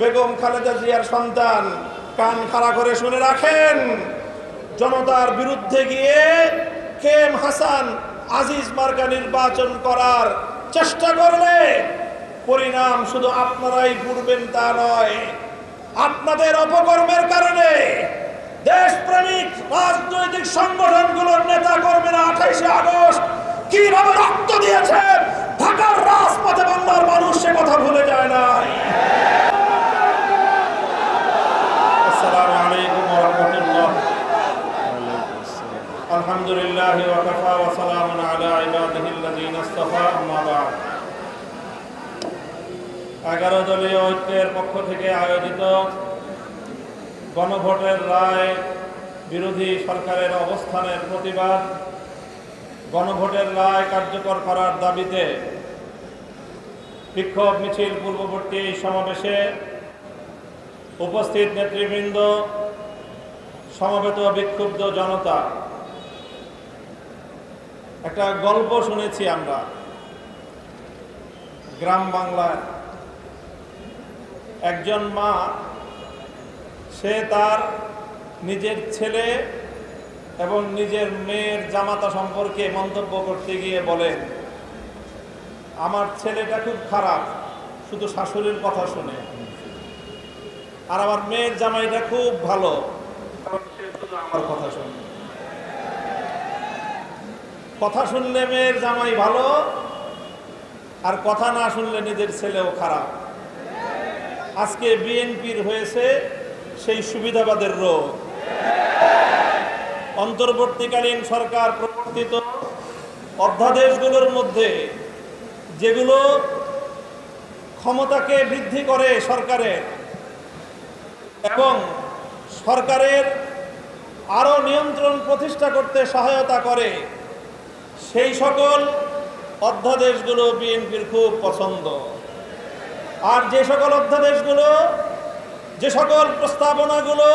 বেগম খালেদা জিয়ার সন্তান, কান খাড়া করে শুনে রাখেন, জনতার বিরুদ্ধে গিয়ে KM হাসান আজিজ মার্কা নির্বাচন করার চেষ্টা করলে পরিণাম শুধু আপনারাই ভুগবেন তা নয়, আপনাদের অপকর্মের কারণে দেশপ্রেমিক রাজনৈতিক সংগঠনগুলোর নেতা কর্মীরা 28শে আগস্ট কিভাবে রক্ত দিয়েছে ঢাকার রাজপথে বাংলার মানুষ সে কথা ভুলে যায় নাই। আসসালামু আলাইকুম ওয়া রাহমাতুল্লাহ। আলহামদুলিল্লাহ ওয়া কাফা ওয়া সালামুন আলা ইবাদিহিল্লাযীনা ইসতাফা, আম্মা বা'দ। 11 দলীয় ঐক্যের পক্ষ থেকে আয়োজিত গণভোটের রায় বিরোধী সরকারের অবস্থানের প্রতিবাদ, গণভোটের রায় কার্যকর করার দাবিতে বিক্ষোভ মিছিল পূর্ববর্তী সমাবেশে উপস্থিত নেতৃবৃন্দ, সমবেত বিক্ষুব্ধ জনতা, একটা গল্প শুনেছি আমরা গ্রাম বাংলায়। একজন মা, সে তার নিজের ছেলে এবং নিজের মেয়ের জামাতা সম্পর্কে মন্তব্য করতে গিয়ে বলেন, আমার ছেলেটা খুব খারাপ, শুধু শাশুড়ির কথা শুনে, আর আমার মেয়ের জামাইটা খুব ভালো, শুধু আমার কথা শুনে। কথা শুনলে মেয়ের জামাই ভালো, আর কথা না শুনলে নিজের ছেলেও খারাপ। আজকে বিএনপির হয়েছে সেই সুবিধাবাদের রোগ। অন্তর্বর্তীকালীন সরকার প্রবর্তিত অধ্যাদেশগুলোর মধ্যে যেগুলো ক্ষমতাকে বৃদ্ধি করে সরকারের এবং সরকারের আরো নিয়ন্ত্রণ প্রতিষ্ঠা করতে সহায়তা করে, সেই সকল অধ্যাদেশগুলো বিএনপির খুব পছন্দ। আর যে সকল অধ্যাদেশগুলো, যে সকল প্রস্তাবনাগুলো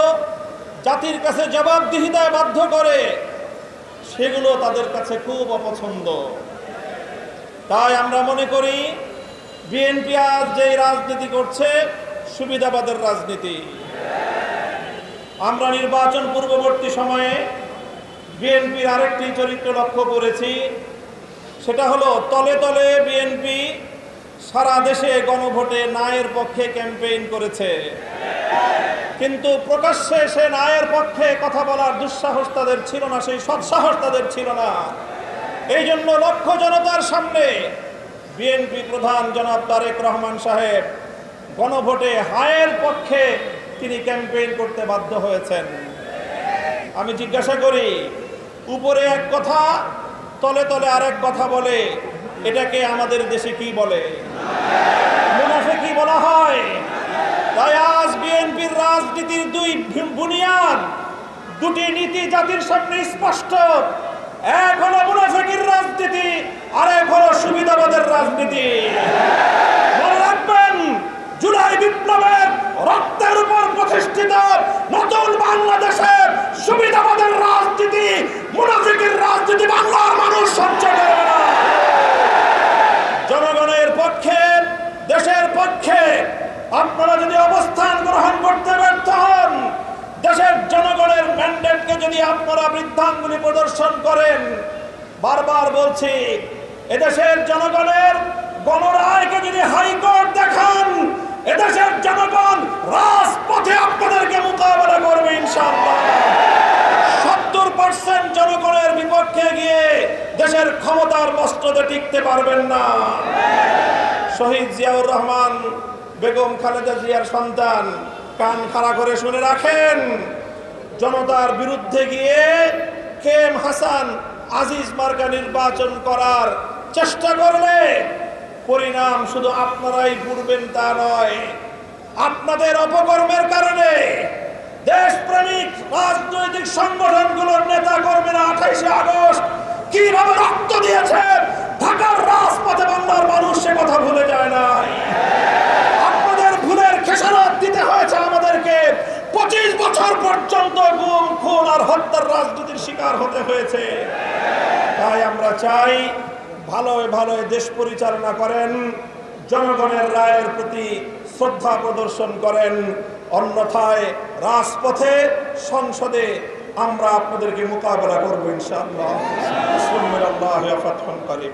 জাতির কাছে জবাবদিহিতায় বাধ্য করে, সেগুলো তাদের কাছে খুব অপছন্দ। তাই আমরা মনে করি বিএনপি আজ যে রাজনীতি করছে সুবিধাবাদের রাজনীতি। আমরা নির্বাচন পূর্ববর্তী সময়ে বিএনপির আরেকটি চরিত্র লক্ষ্য করেছি, সেটা হলো তলে তলে বিএনপি সারা দেশে গণভোটে ন্যায়ের পক্ষে ক্যাম্পেইন করেছে, কিন্তু প্রকাশ্যে সে ন্যায়ের পক্ষে কথা বলার দুঃসাহস তাদের ছিল না, সেই সৎসাহস তাদের ছিল না। এই জন্য লক্ষ জনতার সামনে বিএনপি প্রধান জনাব তারেক রহমান সাহেব গণভোটে হায়ের পক্ষে তিনি ক্যাম্পেইন করতে বাধ্য হয়েছেন। আমি জিজ্ঞাসা করি, উপরে এক কথা তলে তলে আরেক কথা বলে, এটাকে আমাদের দেশে কি বলে? মুনাফিকি বলা হয়। তাই আজ বিএনপির রাজনীতির দুই বুনিয়াদ, দুটি নীতি জাতির সামনে স্পষ্ট। এক হলো মুনাফিকির রাজনীতি, আর এক হলো সুবিধাবাদের রাজনীতি। মনে রাখবেন, জুলাই বিপ্লবের রক্তের উপর প্রতিষ্ঠিত নতুন বাংলাদেশের সুবিধাবাদের রাজনীতি, মুনাফিকির রাজনীতি বাংলার মানুষ সহ্য করবে না। জনগণের পক্ষে, দেশের পক্ষে আপনারা যদি অবস্থান গ্রহণ করতে ব্যর্থ হন, দেশের জনগণের ম্যান্ডেটকে যদি আপনারা বৃদ্ধাঙ্গুলি প্রদর্শন করেন, বারবার বলছি, এদেশের জনগণের গণরায়কে যদি হাইকোর্ট দেখান, এদেশের জনগণ রাজপথে আপনাদেরকে মোকাবেলা করবে ইনশাআল্লাহ। 70% জনগণের বিপক্ষে গিয়ে দেশের ক্ষমতার মস্তদে টিকতে পারবেন না। শহীদ জিয়াউর রহমান, বেগম খালেদা জিয়ার সন্তান, কান খাড়া করে শুনে রাখেন, জনতার বিরুদ্ধে গিয়ে KM হাসান আজিজ মার্কা নির্বাচন করার চেষ্টা করলে পরিণাম শুধু আপনারাই ভুগবেন তা নয়, আপনাদের অপকর্মের কারণে দেশপ্রেমিক রাজনৈতিক সংগঠনগুলোর নেতা কর্মীরা 28শে আগস্ট কিভাবে রক্ত দিয়েছে ঢাকার রাজপথে বাংলার মানুষ সে কথা ভুলে যায় নাই। আপনাদের ভুলের খেসারত দিতে হয়েছে আমাদেরকে। 25 বছর পর্যন্ত গুম, খুন আর হত্যার রাজনীতির শিকার হতে হয়েছে। তাই আমরা চাই ভালোয় ভালোয় দেশ পরিচালনা করেন, জনগণের রায়ের প্রতি শ্রদ্ধা প্রদর্শন করেন, অন্যথায় রাজপথে, সংসদে আমরা আপনাদেরকে মোকাবেলা করবো ইনশাআল্লাহ। বিসমিল্লাহি ওয়া ফাতহুন করিম।